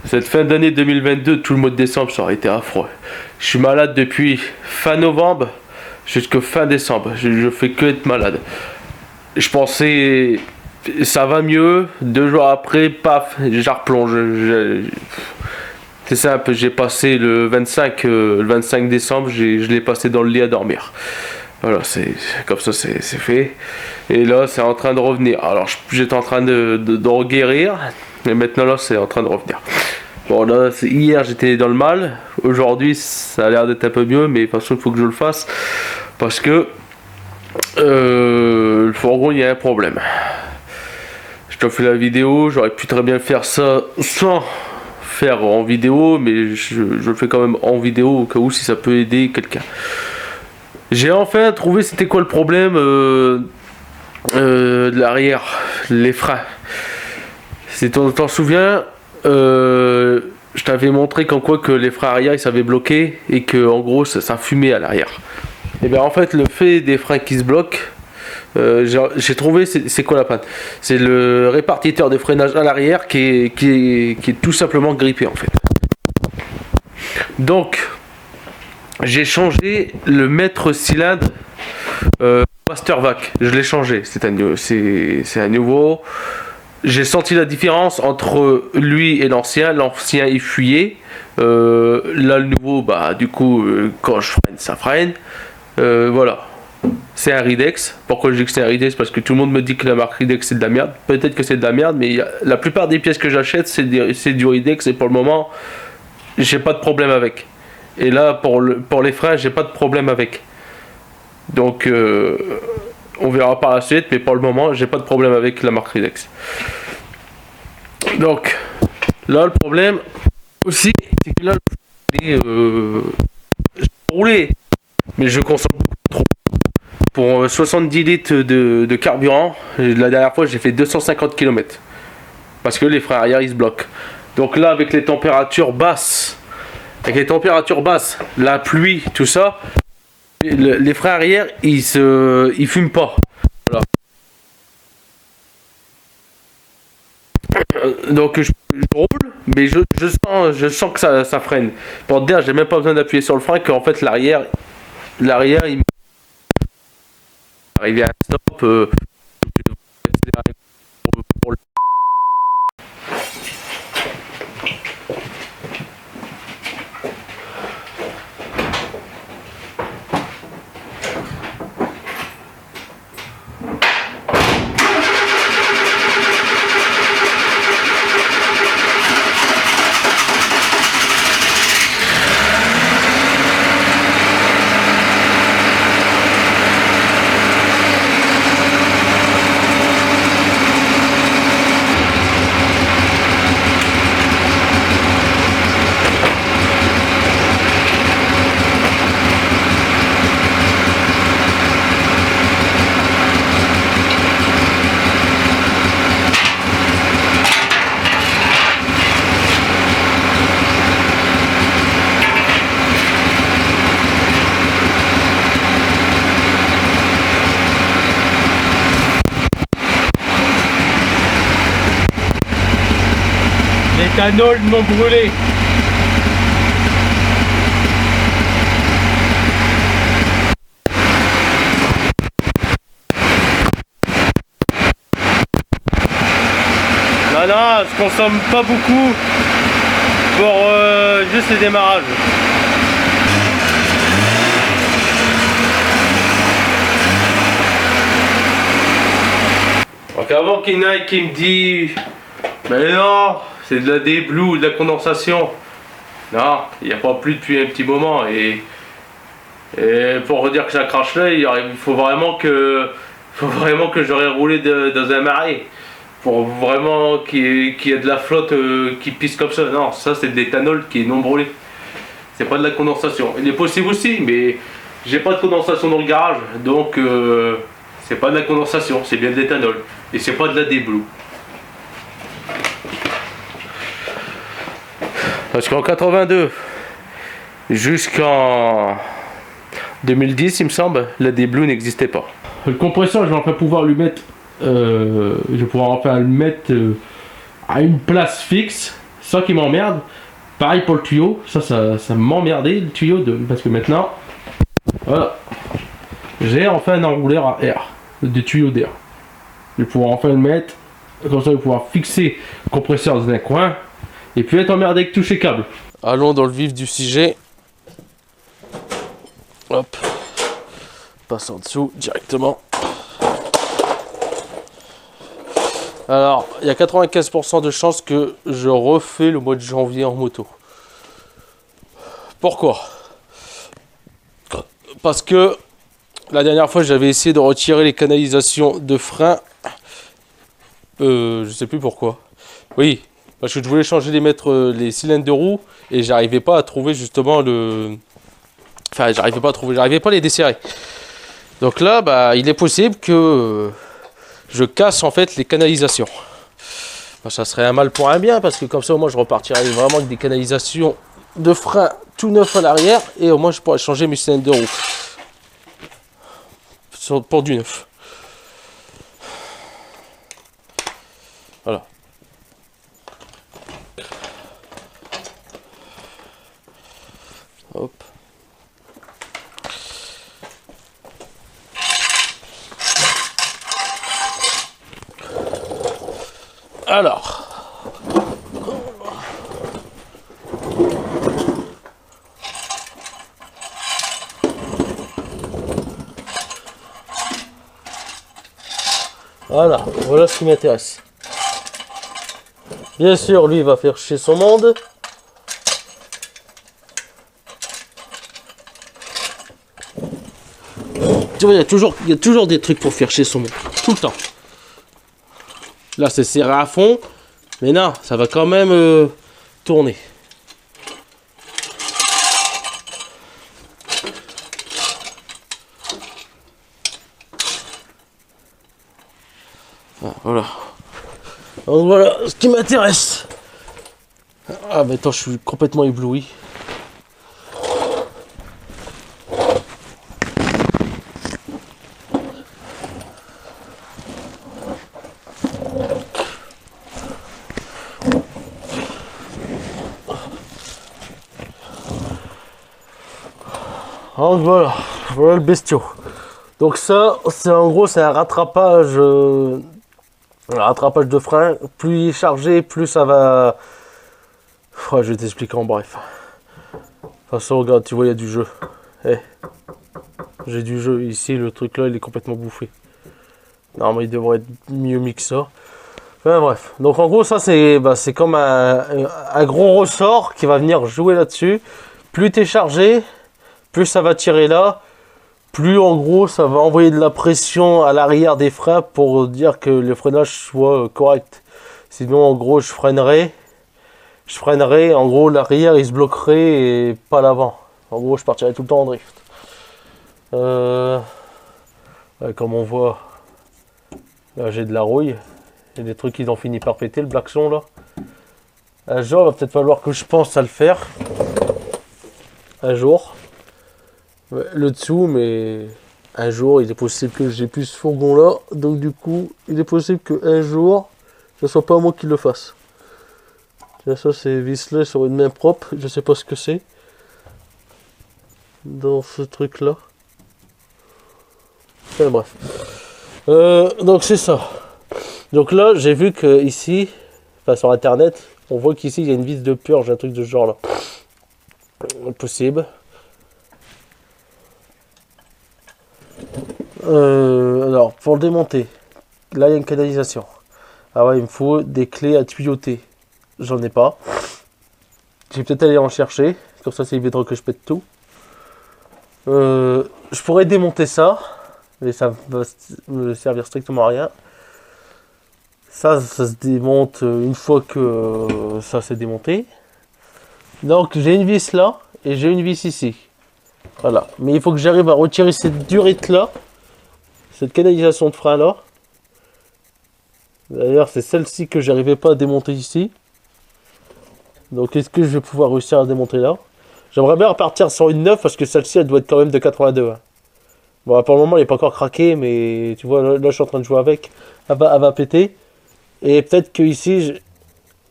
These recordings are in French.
Cette fin d'année 2022, tout le mois de décembre, ça aurait été affreux. Je suis malade depuis fin novembre jusqu'à fin décembre. Je fais que être malade. Je pensais ça va mieux. 2 jours après, paf, je replonge. C'est simple, j'ai passé le 25 décembre, je l'ai passé dans le lit à dormir. Voilà, c'est comme ça, c'est fait. Et là, c'est en train de revenir. Alors, j'étais en train de guérir, et maintenant là, c'est en train de revenir. Bon, là, hier, j'étais dans le mal. Aujourd'hui, ça a l'air d'être un peu mieux, mais de toute façon, il faut que je le fasse parce que le fourgon, il y a un problème. Je te fais la vidéo, j'aurais pu très bien faire ça sans faire en vidéo, mais je le fais quand même en vidéo au cas où si ça peut aider quelqu'un. J'ai enfin trouvé c'était quoi le problème de l'arrière, les freins. Si tu t'en souviens, je t'avais montré qu'en quoi que les freins arrière ils s'avaient bloqué et que en gros ça fumait à l'arrière. Et bien en fait le fait des freins qui se bloquent, j'ai trouvé c'est quoi la panne. C'est le répartiteur de freinage à l'arrière qui est tout simplement grippé en fait. Donc j'ai changé le maître cylindre Mastervac. Je l'ai changé. C'est un nouveau. J'ai senti la différence entre lui et l'ancien. L'ancien il fuyait. Là le nouveau, bah du coup quand je freine, ça freine. Voilà. C'est un Ridex. Pourquoi je dis que c'est un Ridex? Parce que tout le monde me dit que la marque Ridex c'est de la merde. Peut-être que c'est de la merde, mais la plupart des pièces que j'achète c'est du Ridex et pour le moment j'ai pas de problème avec. Et là pour les freins j'ai pas de problème avec. Donc on verra par la suite, mais pour le moment j'ai pas de problème avec la marque Ridex. Donc là le problème aussi c'est que là je peux rouler, mais je consomme beaucoup trop. Pour 70 litres de carburant, la dernière fois j'ai fait 250 km. Parce que les freins arrière ils se bloquent. Donc là avec les températures basses, la pluie, tout ça, les freins arrière ils fument pas. Voilà. Donc je roule, mais je sens que ça freine. Pour te dire, j'ai même pas besoin d'appuyer sur le frein, qu'en fait l'arrière il arrive à un stop. Pour le... L'éthanol non brûlé. Non, je consomme pas beaucoup pour juste les démarrages. Donc avant qu'il y en ait qui me dit mais non, c'est de la déblue ou de la condensation. Non, il n'y a pas plu depuis un petit moment et pour dire que ça crache là, il faut vraiment que j'aurais roulé dans un marais pour vraiment qu'il y ait de la flotte qui pisse comme ça. Non, ça c'est de l'éthanol qui est non brûlé. C'est pas de la condensation. Il est possible aussi, mais j'ai pas de condensation dans le garage, donc c'est pas de la condensation, c'est bien de l'éthanol et c'est pas de la déblue. Parce qu'en 82 jusqu'en 2010, il me semble, la déblue n'existait pas. Le compresseur, je vais enfin pouvoir lui mettre, à une place fixe. ça qui m'emmerde. Pareil pour le tuyau, ça m'emmerdait le tuyau parce que maintenant, voilà, j'ai enfin un enrouleur à air, des tuyaux d'air. Je vais pouvoir enfin le mettre, comme ça je vais pouvoir fixer le compresseur dans un coin et puis être emmerdé avec tous ces câbles. Allons dans le vif du sujet. Hop, passe en dessous directement. Alors, il y a 95% de chances que je refais le mois de janvier en moto. Pourquoi? Parce que la dernière fois, j'avais essayé de retirer les canalisations de frein. Je sais plus pourquoi. Oui, parce que je voulais changer les cylindres de roue et j'arrivais pas à trouver justement le... Enfin, j'arrivais pas à les desserrer. Donc là, bah, il est possible que je casse en fait les canalisations. Bah, ça serait un mal pour un bien parce que comme ça, moi, je repartirais vraiment avec des canalisations de frein tout neuf à l'arrière et au moins je pourrais changer mes cylindres de roue pour du neuf. Voilà. Hop. Alors. Voilà ce qui m'intéresse. Bien sûr, lui, il va faire chier son monde. Tu vois, il y a toujours des trucs pour faire chier son monde. Tout le temps. Là, c'est serré à fond. Mais non, ça va quand même tourner. Voilà. Donc voilà ce qui m'intéresse. Ah mais attends, je suis complètement ébloui. Donc voilà le bestiau. Donc ça, c'est en gros, c'est un rattrapage de frein. Plus il est chargé, plus ça va... Oh, je vais t'expliquer en bref. De toute façon, regarde, tu vois, il y a du jeu. Hey. J'ai du jeu. Ici, le truc là, il est complètement bouffé. Normalement, il devrait être mieux mis que ça. Enfin, bref. Donc en gros, ça, c'est comme un gros ressort qui va venir jouer là-dessus. Plus tu es chargé, plus ça va tirer là. Plus en gros ça va envoyer de la pression à l'arrière des freins pour dire que le freinage soit correct. Sinon en gros je freinerai, en gros l'arrière il se bloquerait et pas l'avant. En gros je partirais tout le temps en drift. Ouais, comme on voit, là j'ai de la rouille, j'ai des trucs qui ont fini par péter, le blackson là. Un jour il va peut-être falloir que je pense à le faire. Un jour. Le dessous, mais un jour il est possible que j'ai plus ce fourgon là, donc du coup il est possible qu'un jour ce soit pas moi qui le fasse. Ça c'est visselé sur une main propre, je sais pas ce que c'est dans ce truc là. Enfin bref. Donc c'est ça. Donc là j'ai vu que ici, enfin sur internet, on voit qu'ici il y a une vis de purge, un truc de ce genre là. Possible. Alors, pour le démonter, là il y a une canalisation. Ah ouais, il me faut des clés à tuyauter. J'en ai pas. Je vais peut-être aller en chercher. Comme ça, c'est évident que je pète tout. Je pourrais démonter ça, mais ça va me servir strictement à rien. Ça se démonte une fois que ça s'est démonté. Donc j'ai une vis là et j'ai une vis ici. Voilà. Mais il faut que j'arrive à retirer cette durite là. Cette canalisation de frein là. D'ailleurs c'est celle-ci que j'arrivais pas à démonter ici. Donc est-ce que je vais pouvoir réussir à démonter là? J'aimerais bien repartir sur une 9 parce que celle-ci elle doit être quand même de 82. Hein. Bon pour le moment elle n'est pas encore craquée, mais tu vois là je suis en train de jouer avec. Elle va péter. Et peut-être que ici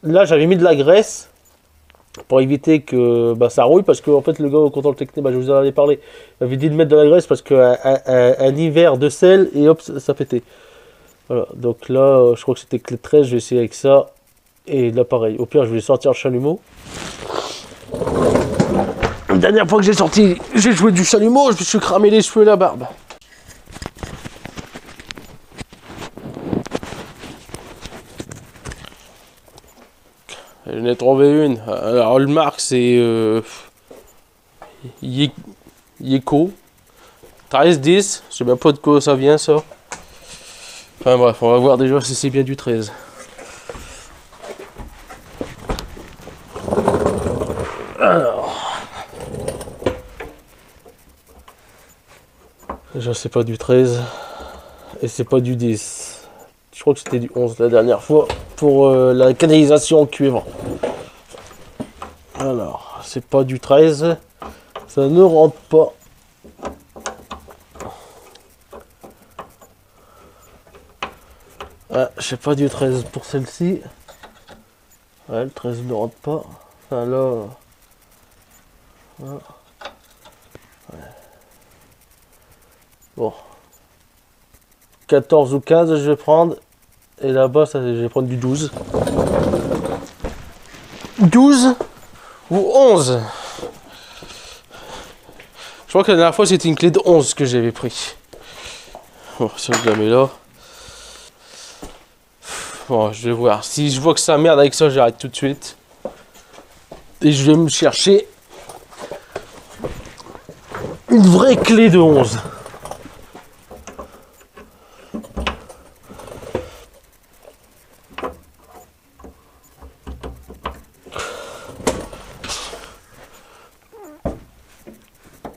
là j'avais mis de la graisse pour éviter que ça rouille, parce que en fait le gars au contrôle technique, je vous en avais parlé, il avait dit de mettre de la graisse parce qu'un hiver de sel et hop ça pétait. Voilà, donc là je crois que c'était clé 13, je vais essayer avec ça. Et là pareil, au pire je vais sortir le chalumeau. La dernière fois que j'ai sorti, j'ai joué du chalumeau, je me suis cramé les cheveux et la barbe. J'en ai trouvé une. Alors le marque c'est Yeko 1310. Je sais même pas de quoi ça vient ça. Enfin bref, on va voir déjà si c'est bien du 13. Alors. Déjà c'est pas du 13. Et c'est pas du 10. Je crois que c'était du 11 la dernière fois. Pour la canalisation en cuivre. Alors, c'est pas du 13. Ça ne rentre pas. Ah, je sais pas du 13 pour celle-ci. Ouais, le 13 ne rentre pas. Enfin là. Voilà. Ouais. Bon. 14 ou 15 je vais prendre. Et là-bas, je vais prendre du 12. 12 ou 11. Je crois que la dernière fois, c'était une clé de 11 que j'avais pris. Bon, ça, je la mets là. Bon, je vais voir. Si je vois que ça merde avec ça, j'arrête tout de suite. Et je vais me chercher une vraie clé de 11.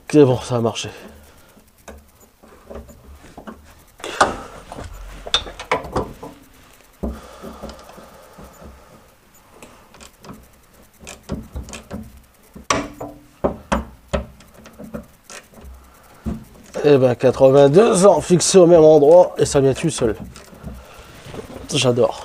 C'est bon, ça a marché. Et ben 82 ans fixé au même endroit et ça vient tout seul. J'adore.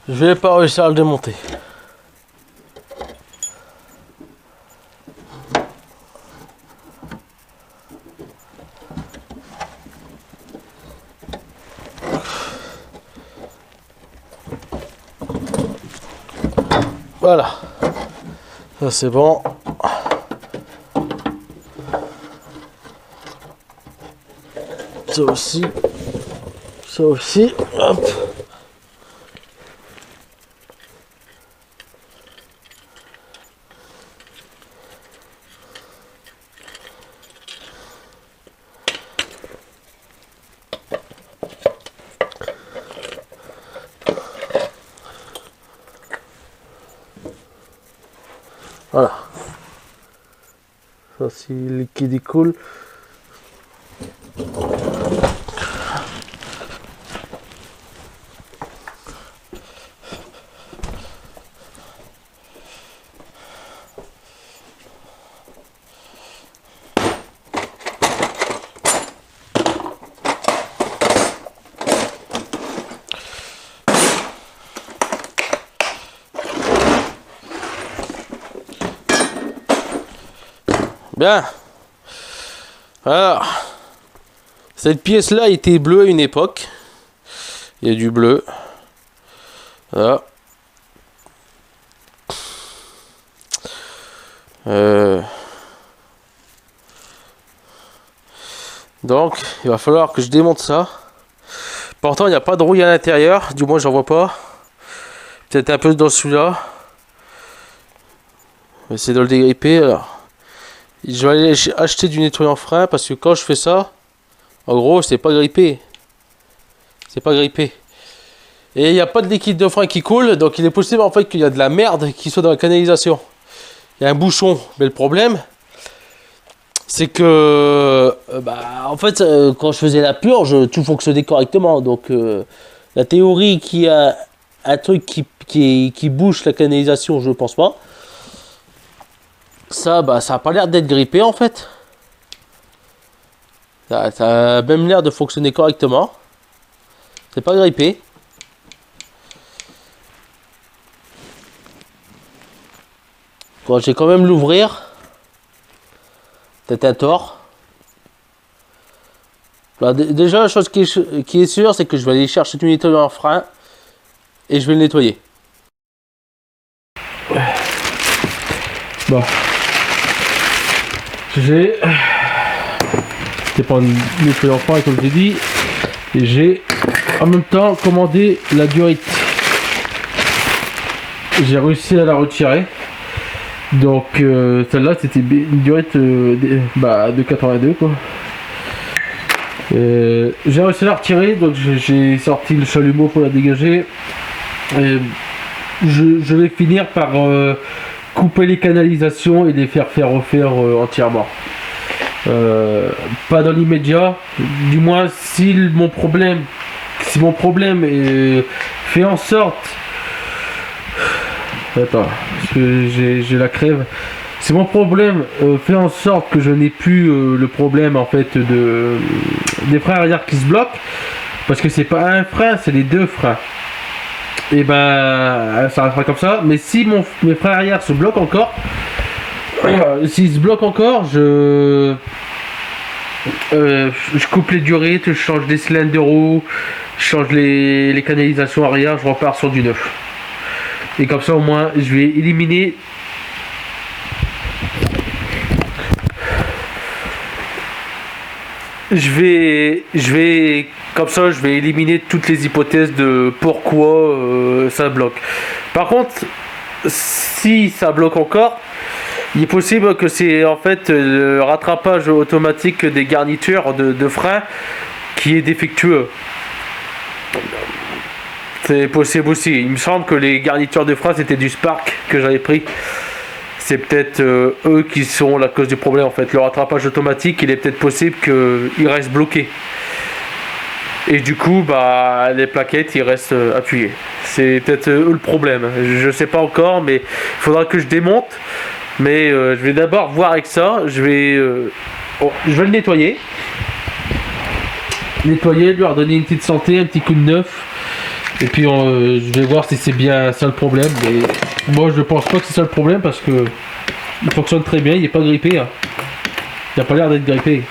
Je vais pas réussir à le démonter. Voilà. Ça c'est bon. Ça aussi. Ça aussi. Hop. Voilà. Ça c'est le liquide il coule. Bien. Alors, cette pièce-là était bleue à une époque. Il y a du bleu. Voilà. Donc il va falloir que je démonte ça. Pourtant il n'y a pas de rouille à l'intérieur, du moins j'en vois pas. Peut-être un peu dans celui-là. On va essayer de le dégripper. Alors, je vais aller acheter du nettoyant frein parce que quand je fais ça, en gros c'est pas grippé. C'est pas grippé. Et il n'y a pas de liquide de frein qui coule, donc il est possible en fait qu'il y a de la merde qui soit dans la canalisation. Il y a un bouchon, mais le problème, c'est que, en fait, quand je faisais la purge, tout fonctionnait correctement. Donc, la théorie qu'il y a un truc qui bouche la canalisation, je pense pas. Ça, ça a pas l'air d'être grippé en fait. Ça a même l'air de fonctionner correctement. C'est pas grippé. Bon, je vais quand même l'ouvrir. Peut-être un tort. Alors, déjà, la chose qui est sûre, c'est que je vais aller chercher du nettoyant frein et je vais le nettoyer. Bon. J'ai pas un nettoyant frein comme j'ai dit. Et j'ai en même temps commandé la durite. J'ai réussi à la retirer. Donc celle-là c'était une durite de 82 quoi. J'ai réussi à la retirer, donc j'ai sorti le chalumeau pour la dégager. Et je vais finir par couper les canalisations et les faire refaire entièrement. Pas dans l'immédiat, du moins si mon problème fait en sorte. Attends, parce que j'ai la crève. Si mon problème fait en sorte que je n'ai plus le problème en fait des freins arrière qui se bloquent, parce que c'est pas un frein, c'est les deux freins. Et ça restera comme ça. Mais si mes freins arrière se bloquent encore, s'ils se bloquent encore, je coupe les durites, je change les cylindres de roue, je change les canalisations arrière, je repars sur du neuf. Et comme ça au moins je vais éliminer comme ça je vais éliminer toutes les hypothèses de pourquoi ça bloque. Par contre, si ça bloque encore, il est possible que c'est en fait le rattrapage automatique des garnitures de frein qui est défectueux. C'est possible aussi. Il me semble que les garnitures de frein c'était du Spark que j'avais pris. C'est peut-être eux qui sont la cause du problème en fait. Le rattrapage automatique, il est peut-être possible qu'il reste bloqué. Et du coup, les plaquettes, ils restent appuyées. C'est peut-être eux le problème. Je sais pas encore, mais il faudra que je démonte. Mais je vais d'abord voir avec ça. Je vais le nettoyer. Lui redonner une petite santé, un petit coup de neuf. Et puis je vais voir si c'est bien ça le problème. Mais moi je pense pas que c'est ça le problème parce que il fonctionne très bien, il est pas grippé. Hein. Il a pas l'air d'être grippé.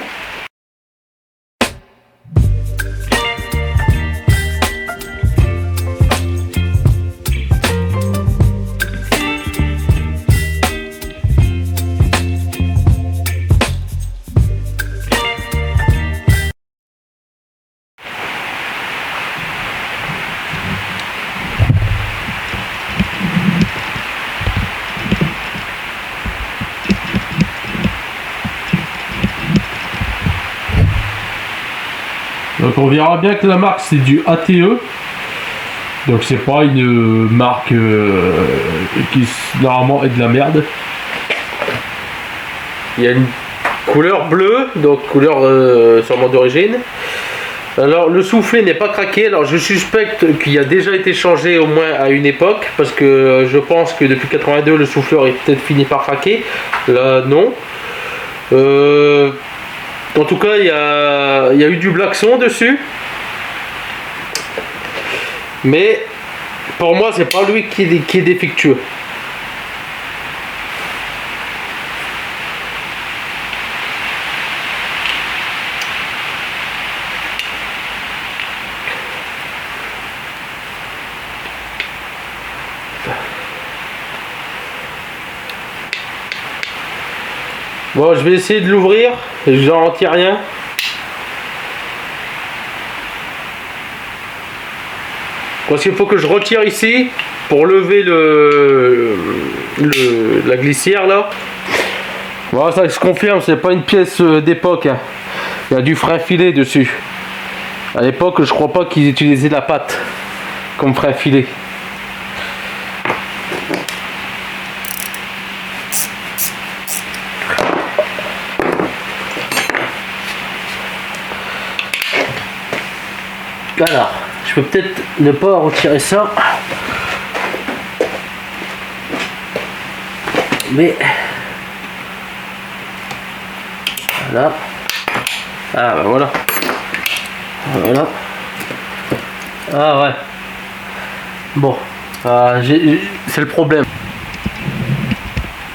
Donc on verra bien que la marque c'est du ATE. Donc c'est pas une marque qui normalement est de la merde. Il y a une couleur bleue, donc couleur sûrement d'origine. Alors le soufflet n'est pas craqué, alors je suspecte qu'il a déjà été changé au moins à une époque, parce que je pense que depuis 82 le souffleur est peut-être fini par craquer. Là non. En tout cas, il y a eu du blackson dessus. Mais pour moi, c'est pas lui qui est défectueux. Bon, je vais essayer de l'ouvrir. Je n'en retire rien. Parce qu'il faut que je retire ici pour lever la glissière là. Voilà, ça je confirme, c'est pas une pièce d'époque. Hein. Il y a du frein filet dessus. À l'époque, je crois pas qu'ils utilisaient la pâte comme frein filet. Alors, je peux peut-être ne pas retirer ça. Mais voilà. Ah bah voilà. Voilà. Ah ouais. Bon. C'est le problème.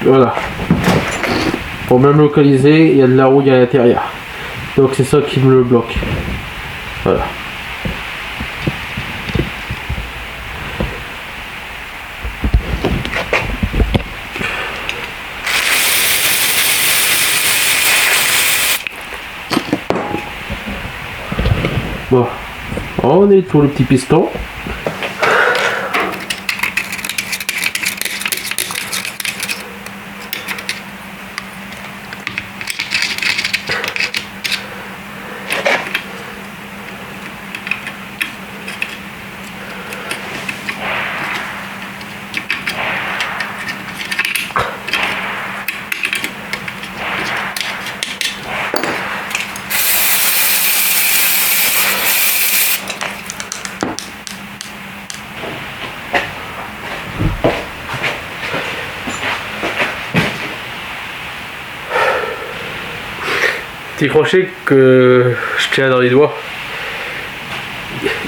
Voilà. Pour même localiser, il y a de la rouille à l'intérieur. Donc c'est ça qui me le bloque. Voilà. Bon, on est pour le petit piston. Petit crochet que je tiens dans les doigts,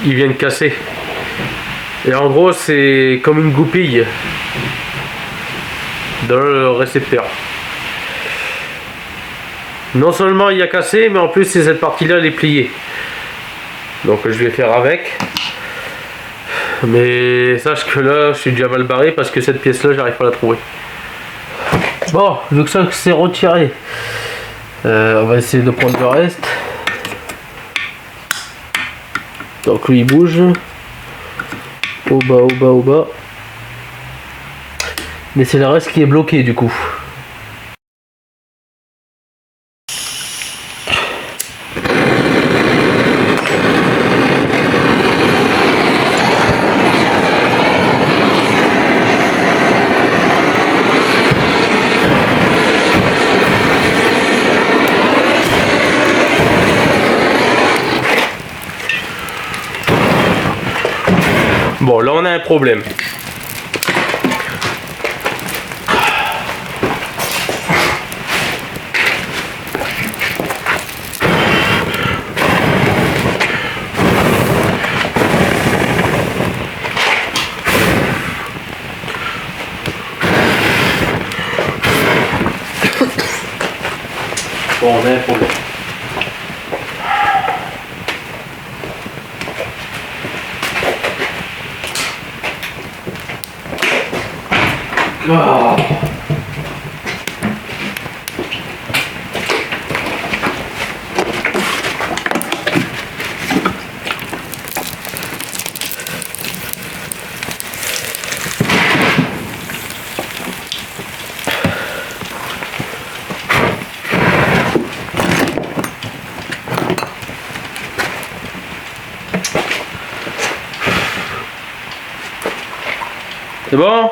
il vient de casser. Et en gros, c'est comme une goupille dans le récepteur. Non seulement il a cassé, mais en plus c'est cette partie-là, elle est pliée. Donc je vais faire avec. Mais sache que là, je suis déjà mal barré parce que cette pièce-là, j'arrive pas à la trouver. Bon, vu que ça c'est retiré. On va essayer de prendre le reste. Donc lui il bouge. Au bas, au bas, au bas. Mais c'est le reste qui est bloqué du coup. Bon, là on a un problème. Bon, on a un problème. Oh. C'est bon?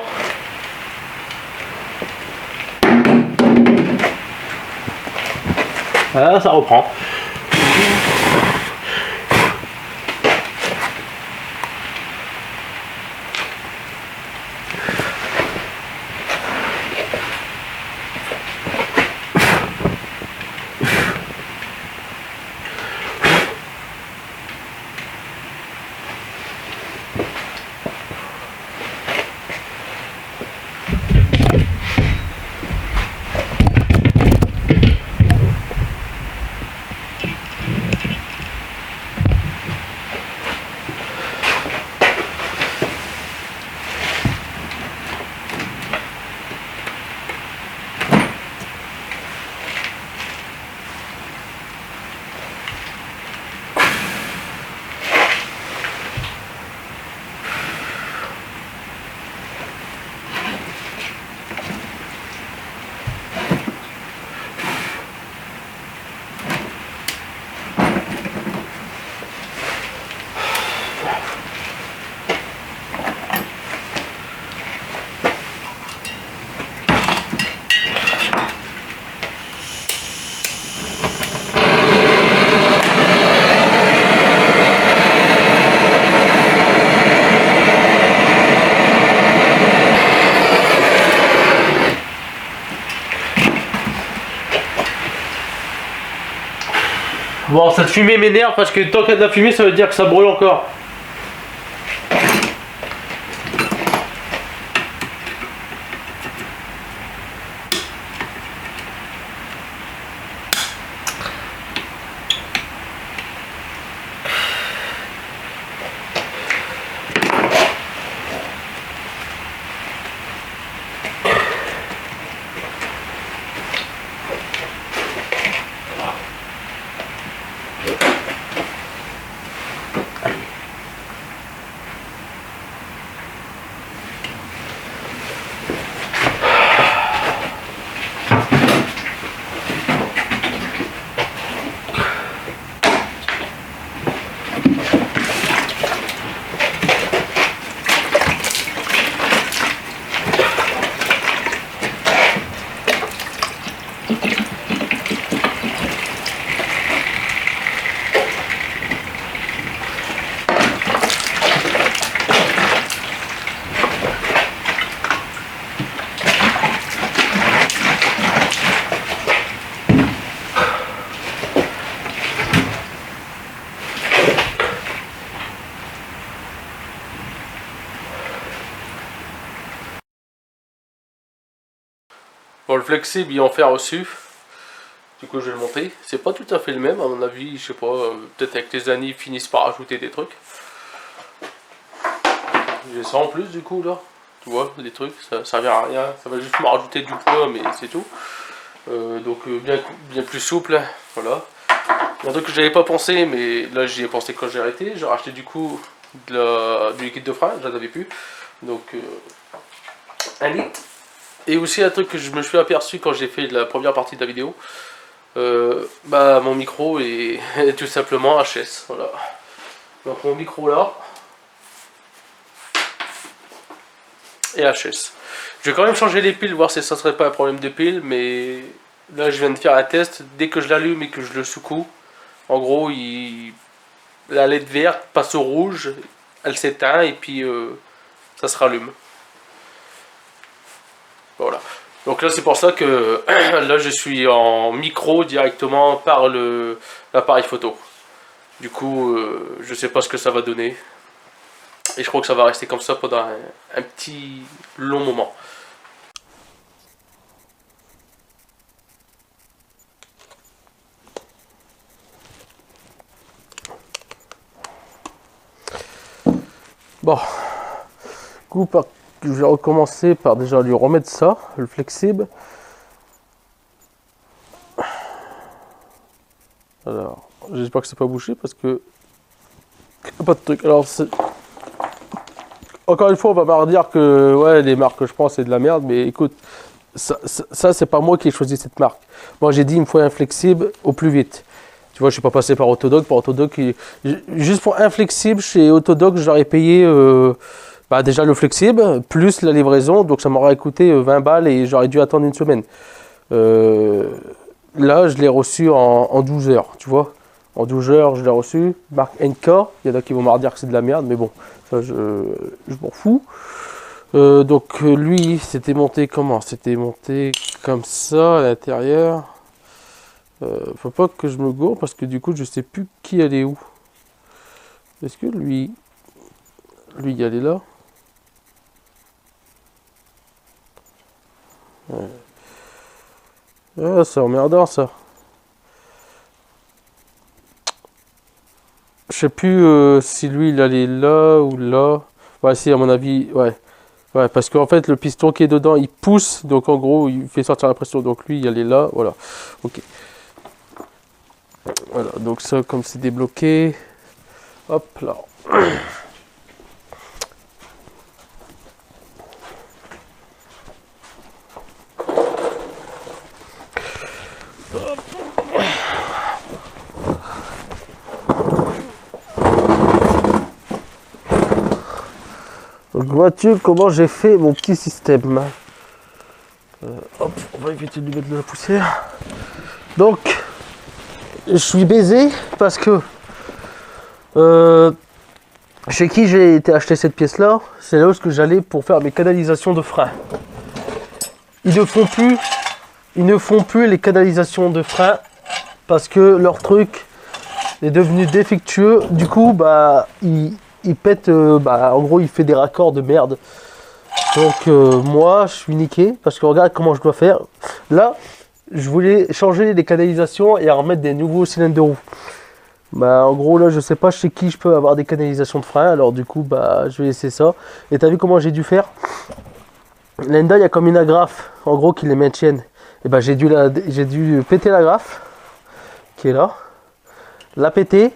Voilà, ça reprend. Bon, cette fumée m'énerve parce que tant qu'il y a de la fumée, ça veut dire que ça brûle encore. Bon, le flexible il est en fer au-dessus. Du coup je vais le monter. C'est pas tout à fait le même à mon avis, je sais pas, peut-être avec les années ils finissent par ajouter des trucs. J'ai ça en plus du coup là. Tu vois, des trucs, ça sert à rien, ça va juste me rajouter du poids mais c'est tout. Donc bien plus souple, voilà. Un truc que j'avais pas pensé, mais là j'y ai pensé quand j'ai arrêté. J'ai racheté du coup du liquide de frein, j'en avais plus. Donc 1 litre. Et aussi un truc que je me suis aperçu quand j'ai fait la première partie de la vidéo. Mon micro est tout simplement HS. Voilà. Donc mon micro là est HS. Je vais quand même changer les piles, voir si ça serait pas un problème de piles, mais là je viens de faire un test. Dès que je l'allume et que je le secoue, en gros la LED verte passe au rouge, elle s'éteint et puis ça se rallume. Voilà. Donc là c'est pour ça que là je suis en micro directement par l'appareil photo. Du coup je sais pas ce que ça va donner. Et je crois que ça va rester comme ça pendant un petit long moment. Bon, du coup, je vais recommencer par déjà lui remettre ça, le flexible. Alors, j'espère que c'est pas bouché parce que pas de truc. Alors, encore une fois, on va pas redire que ouais, les marques que je prends c'est de la merde, mais écoute, ça c'est pas moi qui ai choisi cette marque. Moi j'ai dit il me faut un flexible au plus vite. Tu vois, je suis pas passé par Autodoc. Juste pour un flexible chez Autodoc, j'aurais payé déjà le flexible, plus la livraison, donc ça m'aurait coûté 20 balles et j'aurais dû attendre une semaine. Là, je l'ai reçu en 12 heures, tu vois. En 12 heures, je l'ai reçu. Marque NK, il y en a qui vont me dire que c'est de la merde, mais bon, ça je m'en fous. Donc lui, c'était monté comment? C'était monté comme ça à l'intérieur. Faut pas que je me gourre parce que du coup, je sais plus qui allait où. Est-ce que lui, il allait là? Ouais. Ah, c'est emmerdant ça. Je sais plus si lui il allait là ou là. Ouais, si, à mon avis, ouais. Ouais, parce qu'en fait, le piston qui est dedans, il pousse. Donc, en gros, il fait sortir la pression. Donc, lui, il allait là. Voilà. Ok. Voilà. Donc, ça, comme c'est débloqué. Hop là. Donc vois-tu comment j'ai fait mon petit système. Hop, on va éviter de lui mettre de la poussière. Donc, je suis baisé parce que chez qui j'ai été acheter cette pièce là, c'est là où j'allais pour faire mes canalisations de frein. Ils ne font plus les canalisations de frein parce que leur truc, est devenu défectueux. Du coup, bah, il pète, bah, en gros, il fait des raccords de merde. Donc, moi, je suis niqué parce que regarde comment je dois faire. Là, je voulais changer les canalisations et remettre des nouveaux cylindres de roue. Bah, en gros, là, je sais pas chez qui je peux avoir des canalisations de frein. Alors, du coup, bah, je vais essayer ça. Et t'as vu comment j'ai dû faire? L'Enda, il y a comme une agrafe, en gros, qui les maintienne. Et bah, j'ai dû péter l'agrafe, qui est là. La péter.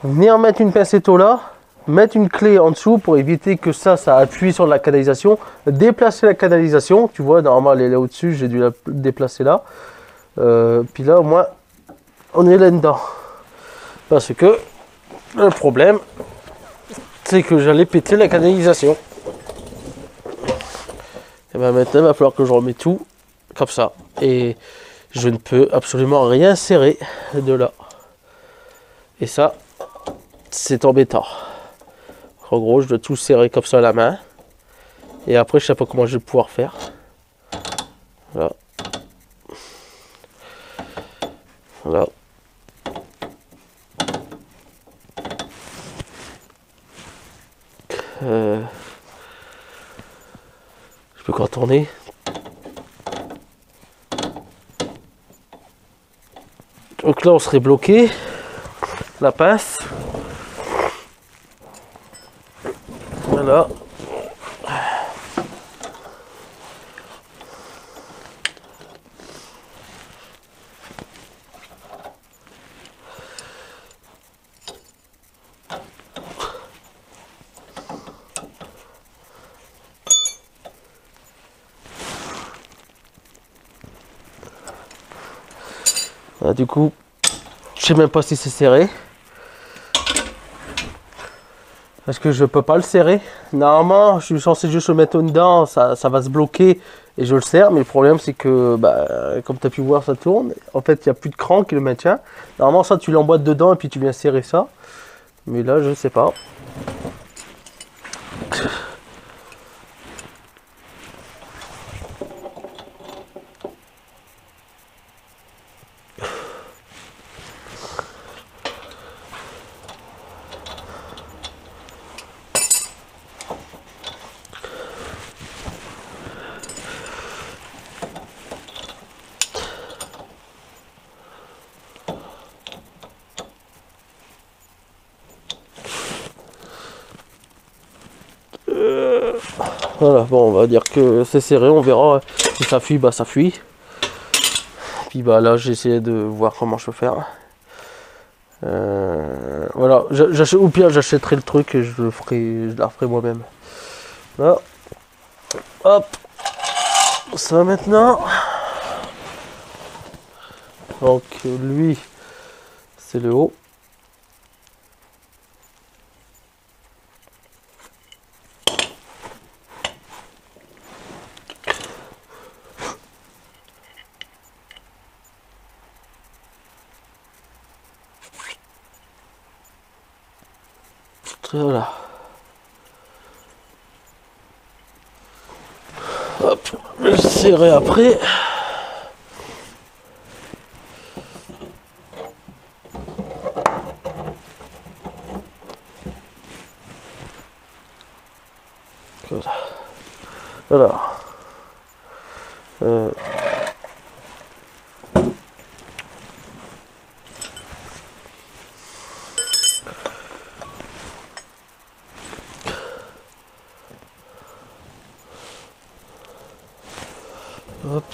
Venir mettre une pincette là. Mettre une clé en dessous pour éviter que ça appuie sur la canalisation. Déplacer la canalisation. Tu vois, normalement, elle est là au-dessus. J'ai dû la déplacer là. Puis là, au moins, on est là-dedans. Parce que le problème, c'est que j'allais péter la canalisation. Et bien maintenant, il va falloir que je remette tout comme ça. Et je ne peux absolument rien serrer de là. Et ça, c'est embêtant. En gros, je dois tout serrer comme ça à la main. Et après, je ne sais pas comment je vais pouvoir faire. Voilà. Voilà. Je peux contourner. Donc là, on serait bloqué. La pince. Voilà. Voilà, du coup, je sais même pas si c'est serré. Parce que je peux pas le serrer. Normalement, je suis censé juste le mettre dedans, ça va se bloquer et je le serre. Mais le problème, c'est que, bah, comme tu as pu voir, ça tourne. En fait, il n'y a plus de cran qui le maintient. Normalement, ça, tu l'emboîtes dedans et puis tu viens serrer ça. Mais là, je sais pas. Voilà, bon, on va dire que c'est serré, on verra si ça fuit, bah ça fuit. Puis bah là, j'ai essayé de voir comment je peux faire. Voilà, ou pire, j'achèterai le truc et je la referai moi-même. Là, hop, ça maintenant. Donc lui, c'est le haut. Voilà. Hop, je le serrai après. Voilà. Alors. Hop.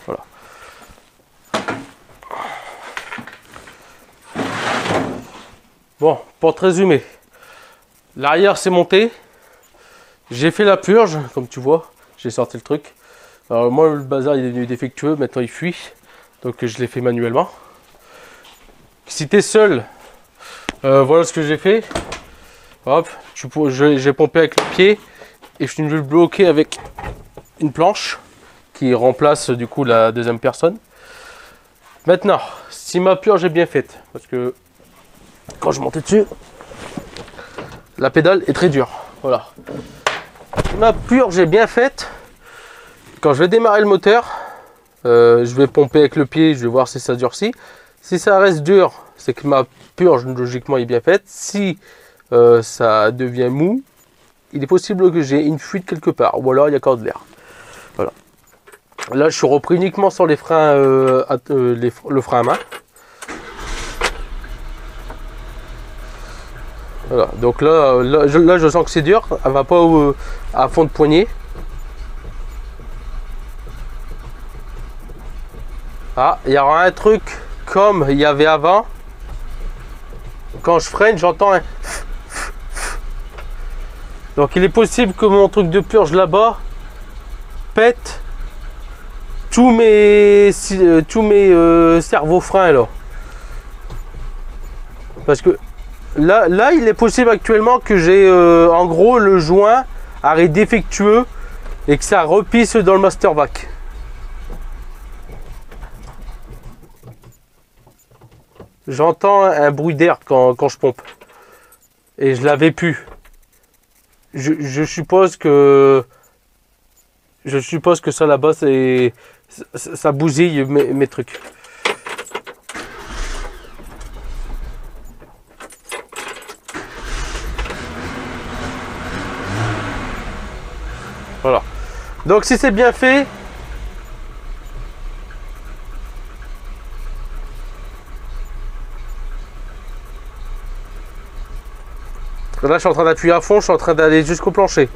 Voilà. Bon, pour te résumer, l'arrière s'est monté. J'ai fait la purge, comme tu vois. J'ai sorti le truc. Alors moi, le bazar il est devenu défectueux. Maintenant, il fuit. Donc, je l'ai fait manuellement. Si tu es seul, voilà ce que j'ai fait. Hop, j'ai pompé avec le pied. Et je suis venu le bloquer avec une planche qui remplace du coup la deuxième personne. Maintenant, si ma purge est bien faite, parce que quand je montais dessus, la pédale est très dure. Voilà. Si ma purge est bien faite, quand je vais démarrer le moteur, je vais pomper avec le pied, je vais voir si ça durcit. Si ça reste dur, c'est que ma purge logiquement est bien faite. Si ça devient mou, il est possible que j'ai une fuite quelque part, ou alors il y a encore de l'air. Voilà. Là, je suis repris uniquement sur les freins, le frein à main. Voilà. Donc là, je sens que c'est dur. Elle va pas à fond de poignée. Ah, il y aura un truc comme il y avait avant. Quand je freine, j'entends un... Donc il est possible que mon truc de purge là-bas pète tous mes servofreins là. Parce que là il est possible actuellement que j'ai en gros le joint arrêt défectueux et que ça repisse dans le master vac. J'entends un bruit d'air quand je pompe. Et je l'avais pu. Je suppose que ça là-bas ça bousille mes trucs. Voilà. Donc si c'est bien fait, là je suis en train d'appuyer à fond, je suis en train d'aller jusqu'au plancher.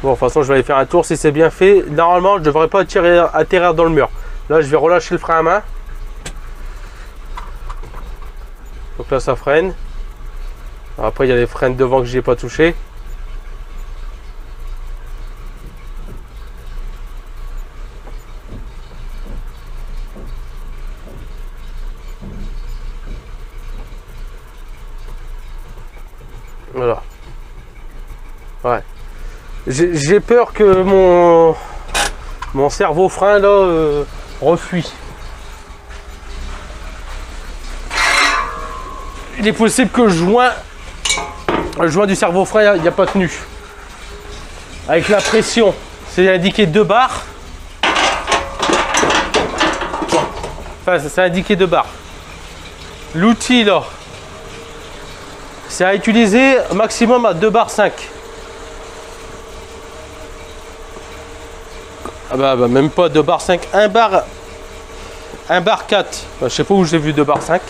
Bon, de toute façon je vais aller faire un tour. Si c'est bien fait, normalement je devrais pas atterrir dans le mur. Là je vais relâcher le frein à main. Donc là ça freine. Après il y a les freins de devant que je n'ai pas touché. Voilà. Ouais. J'ai peur que mon cerveau frein là refuit. Il est possible que le joint du cerveau frein il n'y a pas tenu. Avec la pression, c'est indiqué 2 bars. Enfin, c'est indiqué 2 bars. L'outil là, c'est à utiliser maximum à 2 bars 5. Ah bah même pas 2 bars 5, 1 bar 4. Bah, je sais pas où j'ai vu 2 bars 5.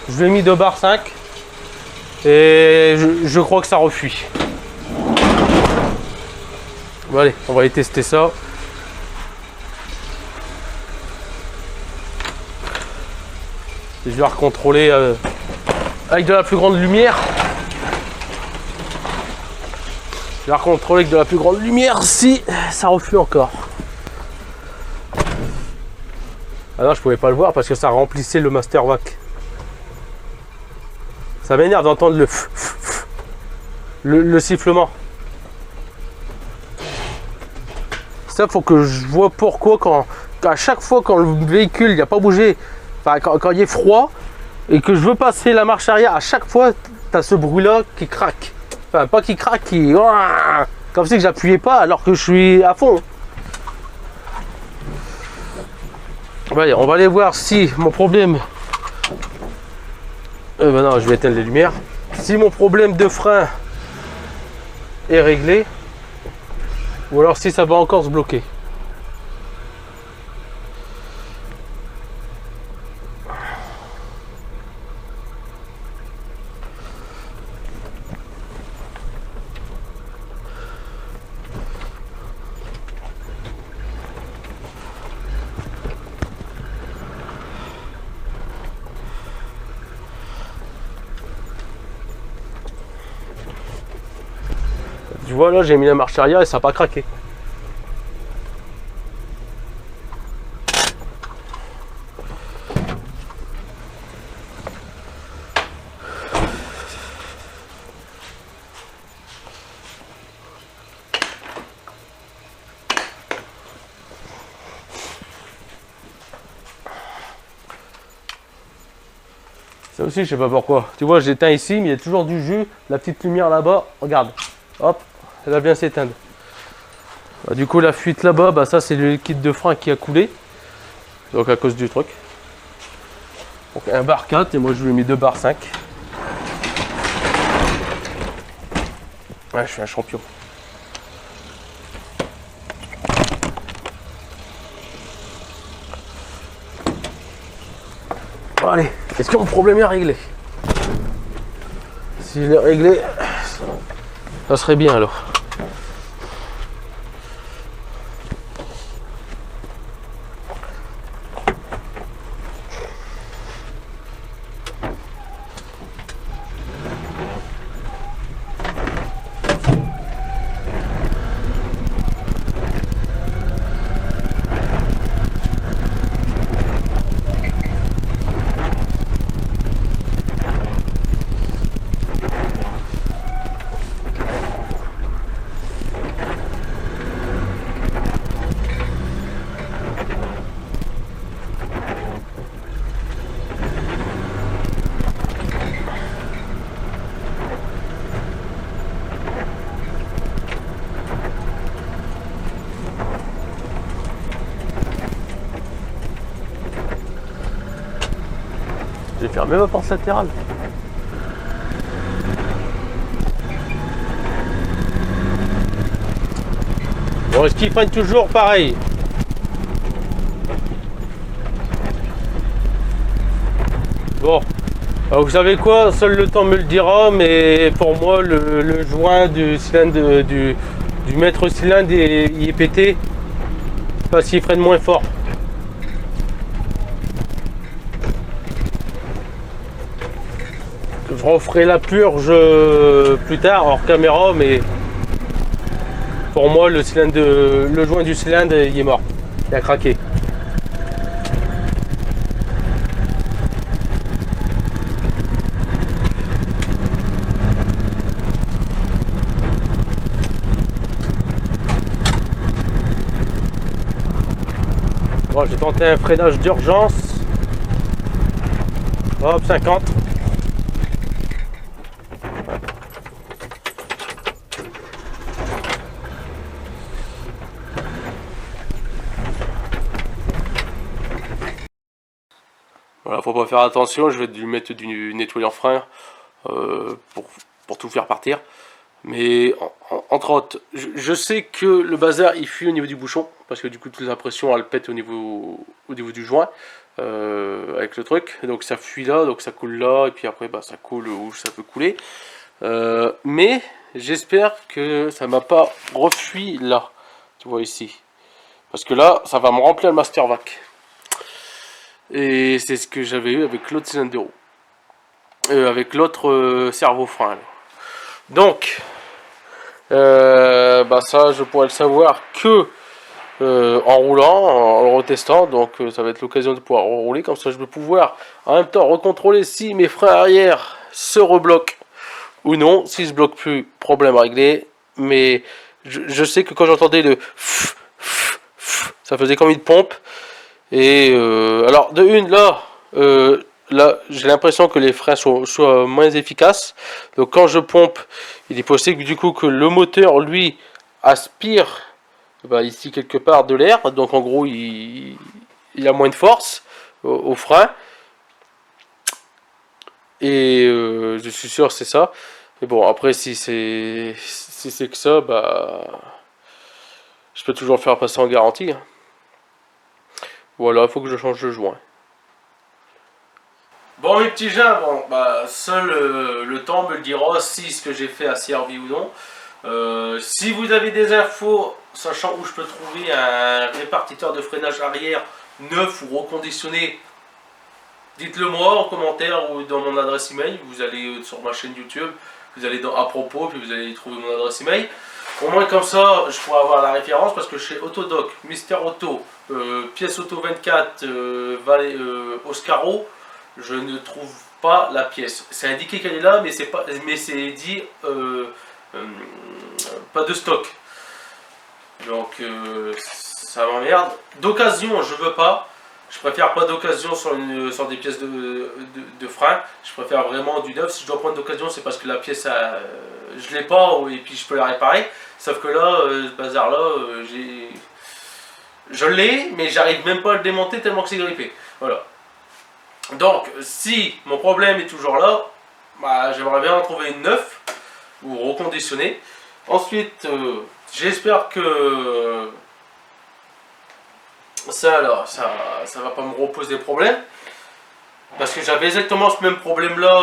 Je l'ai mis 2 bars 5 et je crois que ça refuit. Bon allez, on va aller tester ça. Je vais recontrôler avec de la plus grande lumière. Je vais recontrôler avec de la plus grande lumière si ça refuse encore. Ah non, je pouvais pas le voir parce que ça remplissait le master vac. Ça m'énerve d'entendre le sifflement. Ça, faut que je vois pourquoi à chaque fois quand le véhicule n'a pas bougé, enfin, quand il est froid et que je veux passer la marche arrière, à chaque fois tu as ce bruit là qui craque. Enfin pas qui craque, qui... Comme si que j'appuyais pas alors que je suis à fond. Allez, on va aller voir si mon problème... ben non, je vais éteindre les lumières. Si mon problème de frein est réglé, ou alors si ça va encore se bloquer. vois là, j'ai mis la marche arrière et ça n'a pas craqué. Ça aussi, je sais pas pourquoi. Tu vois, j'éteins ici, mais il y a toujours du jus. La petite lumière là-bas, regarde. Hop, elle va bien s'éteindre. Bah, du coup, la fuite là-bas, bah, ça, c'est le liquide de frein qui a coulé. Donc, à cause du truc. Donc, un bar 4 et moi, je lui ai mis 2 bar 5. Ouais, je suis un champion. Bon, allez, est-ce que mon problème est réglé? S'il est réglé, ça serait bien alors. J'ai fermé ma porte latérale. Bon, est-ce qu'ils prennent toujours pareil? Bon, alors vous savez quoi? Seul le temps me le dira, mais pour moi, le joint du cylindre du maître cylindre il est pété parce qu'il freine moins fort. Je referai la purge plus tard hors caméra, mais pour moi le joint du cylindre il est mort, il a craqué. Bon, j'ai tenté un freinage d'urgence. Hop, 50. Voilà, faut pas faire attention, je vais lui mettre du nettoyant frein pour tout faire partir. Mais entre autres, je sais que le bazar il fuit au niveau du bouchon, parce que du coup toute la pression elle pète au niveau du joint avec le truc. Donc ça fuit là, donc ça coule là, et puis après bah, ça coule où ça peut couler. Mais j'espère que ça m'a pas refui là, tu vois ici. Parce que là, ça va me remplir le master vac. Et c'est ce que j'avais eu avec l'autre cylindre de roue. Avec l'autre servo frein. Là. Donc, bah ça, je pourrais le savoir que en roulant, en le retestant. Donc, ça va être l'occasion de pouvoir rouler. Comme ça, je vais pouvoir en même temps recontrôler si mes freins arrière se rebloquent ou non. S'ils se bloquent plus, problème réglé. Mais je sais que quand j'entendais le ça faisait comme une pompe. Et alors de une là j'ai l'impression que les freins soient moins efficaces. Donc quand je pompe, il est possible du coup que le moteur lui aspire bah, ici quelque part de l'air. Donc en gros il a moins de force au frein. Et je suis sûr que c'est ça. Mais bon après si c'est que ça, bah je peux toujours faire passer en garantie. Hein. Voilà, il faut que je change de joint. Bon mes petits gens, bon, bah, seul le temps me le dira si ce que j'ai fait a servi ou non. Si vous avez des infos, sachant où je peux trouver un répartiteur de freinage arrière neuf ou reconditionné, dites-le moi en commentaire ou dans mon adresse email. Vous allez sur ma chaîne YouTube, Vous allez dans à propos, puis vous allez trouver mon adresse email. Au moins comme ça, je pourrai avoir la référence parce que chez Autodoc, Mister Auto, pièce auto 24, Oscaro, je ne trouve pas la pièce. C'est indiqué qu'elle est là, mais c'est dit pas de stock. Donc ça m'emmerde. D'occasion, je veux pas. Je préfère pas d'occasion sur des pièces de frein. Je préfère vraiment du neuf. Si je dois prendre d'occasion, c'est parce que la pièce, je l'ai pas et puis je peux la réparer. Sauf que là, ce bazar-là, je l'ai, mais j'arrive même pas à le démonter tellement que c'est grippé. Voilà. Donc, si mon problème est toujours là, bah, j'aimerais bien en trouver une neuve ou reconditionnée. Ensuite, j'espère que ça va pas me reposer des problèmes. Parce que j'avais exactement ce même problème là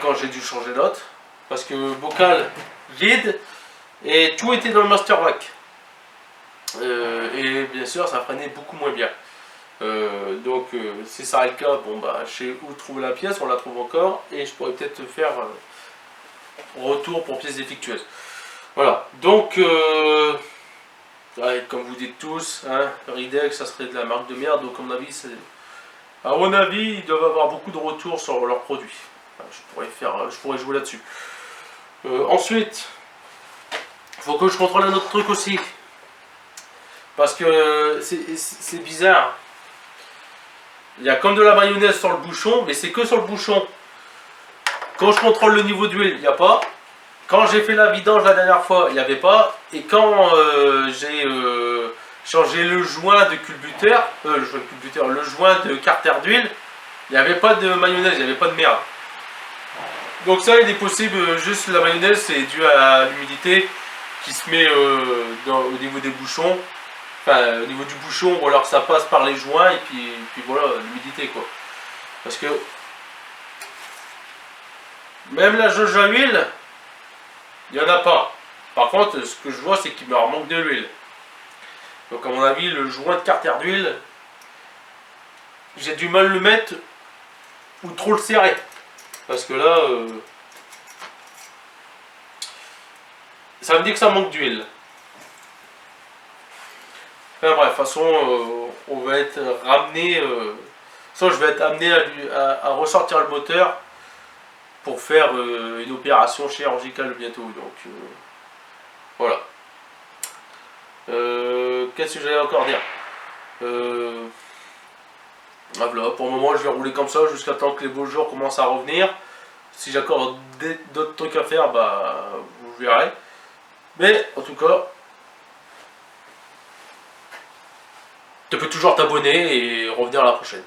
quand j'ai dû changer d'autre. Parce que bocal vide et tout était dans le master vac. Et bien sûr ça freinait beaucoup moins bien. Donc si ça est le cas, bon bah je sais où trouver la pièce, on la trouve encore. Et je pourrais peut-être faire retour pour pièces défectueuses. Voilà, donc ouais, comme vous dites tous, hein, Ridex ça serait de la marque de merde, donc à mon avis ils doivent avoir beaucoup de retours sur leurs produits. Enfin, je pourrais jouer là-dessus. Ensuite, il faut que je contrôle un autre truc aussi. Parce que c'est bizarre. Il y a comme de la mayonnaise sur le bouchon, mais c'est que sur le bouchon. Quand je contrôle le niveau d'huile, il n'y a pas. Quand j'ai fait la vidange la dernière fois, il n'y avait pas. Et quand j'ai changé le joint de culbuteur, le joint de carter d'huile, il n'y avait pas de mayonnaise, il n'y avait pas de merde. Donc ça, il est possible, juste la mayonnaise, c'est dû à l'humidité qui se met au niveau des bouchons. Enfin, au niveau du bouchon, ou alors que ça passe par les joints, et puis voilà, l'humidité quoi. Parce que même la jauge à huile, il n'y en a pas. Par contre, ce que je vois, c'est qu'il me manque de l'huile. Donc à mon avis, le joint de carter d'huile, j'ai du mal à le mettre ou trop le serrer. Parce que là, ça me dit que ça manque d'huile. Enfin bref, de toute façon, on va être ramené, je vais être amené à ressortir le moteur pour faire une opération chirurgicale bientôt. Donc voilà. Qu'est-ce que j'allais encore dire voilà, pour le moment, je vais rouler comme ça jusqu'à temps que les beaux jours commencent à revenir. Si j'ai encore d'autres trucs à faire, bah vous verrez. Mais en tout cas, tu peux toujours t'abonner et revenir à la prochaine.